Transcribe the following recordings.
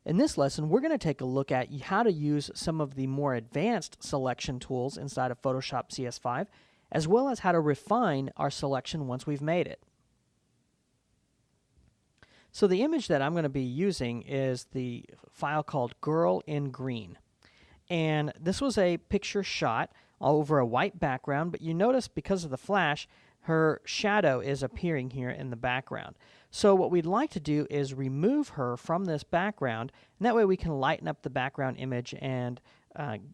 In this lesson, we're going to take a look at how to use some of the more advanced selection tools inside of Photoshop CS5, as well as how to refine our selection once we've made it. So the image that I'm going to be using is the file called Girl in Green. And this was a picture shot over a white background, but you notice because of the flash, her shadow is appearing here in the background. So what we'd like to do is remove her from this background, and that way we can lighten up the background image and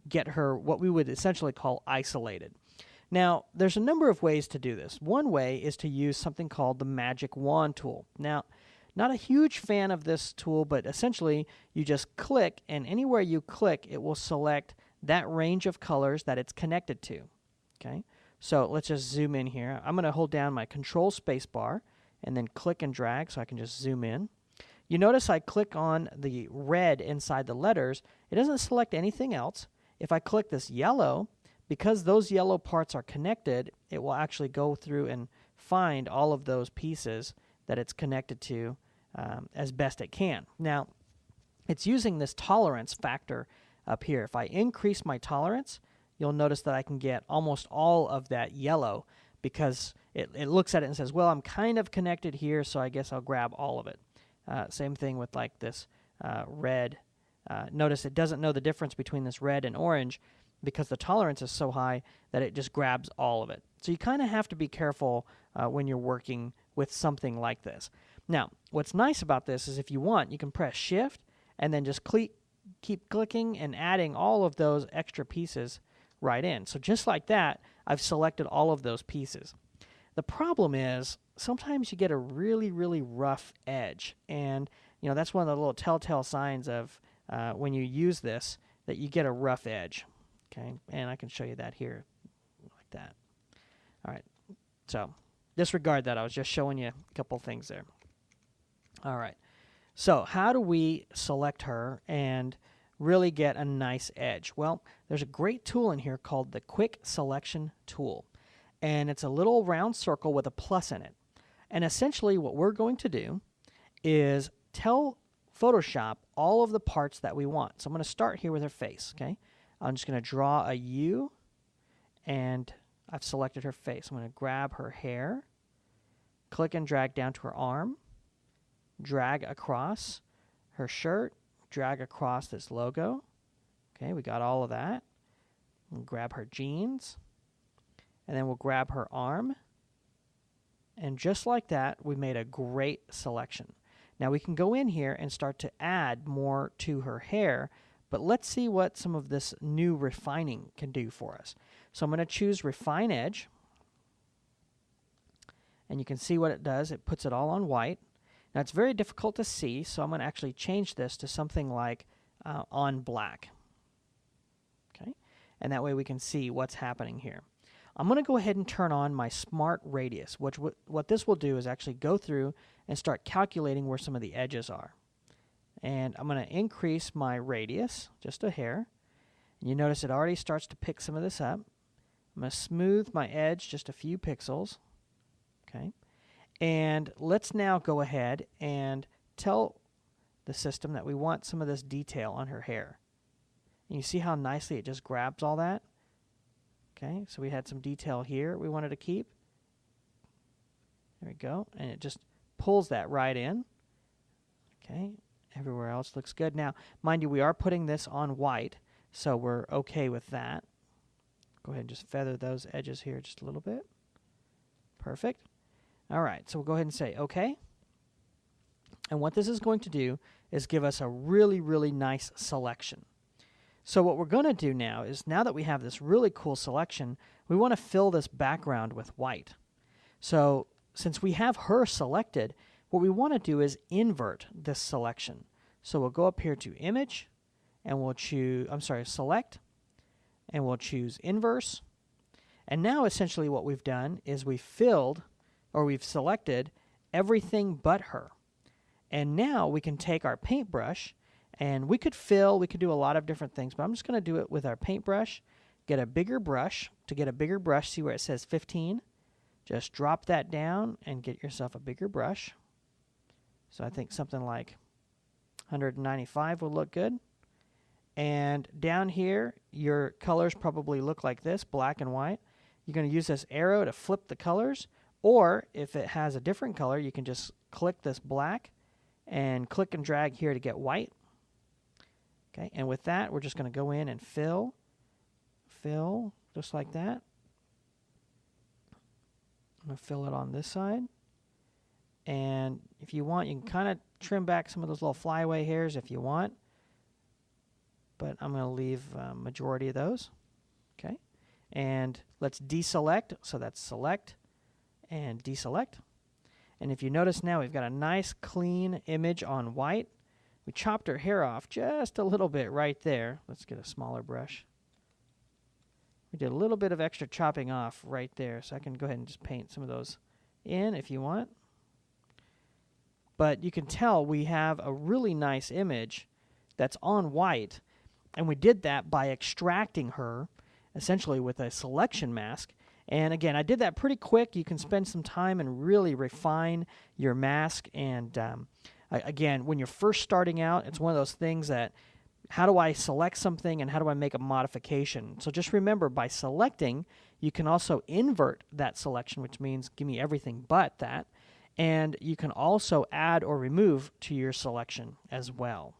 get her what we would essentially call isolated. Now, there's a number of ways to do this. One way is to use something called the Magic Wand tool. Now, not a huge fan of this tool, but essentially you just click, and anywhere you click, it will select that range of colors that it's connected to. Okay, so let's just zoom in here. I'm going to hold down my Control space bar and then click and drag so I can just zoom in. You notice I click on the red inside the letters. It doesn't select anything else. If I click this yellow, because those yellow parts are connected, it will actually go through and find all of those pieces that it's connected to as best it can. Now, it's using this tolerance factor up here. If I increase my tolerance, you'll notice that I can get almost all of that yellow because it looks at it and says, well, I'm kind of connected here, so I guess I'll grab all of it. Same thing with like this red. Notice it doesn't know the difference between this red and orange because the tolerance is so high that it just grabs all of it. So you kind of have to be careful when you're working with something like this. Now, what's nice about this is if you want, you can press Shift and then just keep clicking and adding all of those extra pieces right in. So just like that, I've selected all of those pieces. The problem is sometimes you get a really, really rough edge. And you know that's one of the little telltale signs of when you use this, that you get a rough edge. Okay, and I can show you that here like that. All right, so disregard that. I was just showing you a couple things there. All right, so how do we select her and really get a nice edge? Well, there's a great tool in here called the Quick Selection tool, and it's a little round circle with a plus in it. And essentially what we're going to do is tell Photoshop all of the parts that we want. So I'm going to start here with her face. Okay, I'm just going to draw a U, and I've selected her face. I'm going to grab her hair, click and drag down to her arm, drag across her shirt, drag across this logo. Okay, we got all of that. We'll grab her jeans, and then we'll grab her arm. And just like that, we made a great selection. Now we can go in here and start to add more to her hair, but let's see what some of this new refining can do for us. So I'm going to choose Refine Edge, and you can see what it does. It puts it all on white. Now it's very difficult to see, so I'm going to actually change this to something like on black. Okay, and that way we can see what's happening here. I'm going to go ahead and turn on my Smart Radius, which what this will do is actually go through and start calculating where some of the edges are. And I'm going to increase my radius just a hair. And you notice it already starts to pick some of this up. I'm going to smooth my edge just a few pixels. Okay. And let's now go ahead and tell the system that we want some of this detail on her hair. And you see how nicely it just grabs all that? Okay, so we had some detail here we wanted to keep. There we go. And it just pulls that right in. Okay, everywhere else looks good. Now, mind you, we are putting this on white, so we're okay with that. Go ahead and just feather those edges here just a little bit. Perfect. All right, so we'll go ahead and say OK. And what this is going to do is give us a really, really nice selection. So what we're going to do now is, now that we have this really cool selection, we want to fill this background with white. So since we have her selected, what we want to do is invert this selection. So we'll go up here to Image, and we'll choose, Select, and we'll choose Inverse. And now essentially what we've done is we've selected everything but her. And now we can take our paintbrush, and we could do a lot of different things, but I'm just going to do it with our paintbrush. Get a bigger brush. To get a bigger brush, see where it says 15? Just drop that down and get yourself a bigger brush. So I think something like 195 will look good. And down here, your colors probably look like this, black and white. You're going to use this arrow to flip the colors, or if it has a different color, you can just click this black and click and drag here to get white. Okay, and with that, we're just going to go in and fill, just like that. I'm going to fill it on this side. And if you want, you can kind of trim back some of those little flyaway hairs if you want. But I'm going to leave majority of those. Okay, and let's deselect. So that's select and deselect. And if you notice now, we've got a nice clean image on white. We chopped her hair off just a little bit right there. Let's get a smaller brush. We did a little bit of extra chopping off right there, so I can go ahead and just paint some of those in if you want. But you can tell we have a really nice image that's on white, and we did that by extracting her essentially with a selection mask. And again, I did that pretty quick. You can spend some time and really refine your mask. And again, when you're first starting out, it's one of those things that, how do I select something and how do I make a modification? So just remember, by selecting, you can also invert that selection, which means give me everything but that. And you can also add or remove to your selection as well.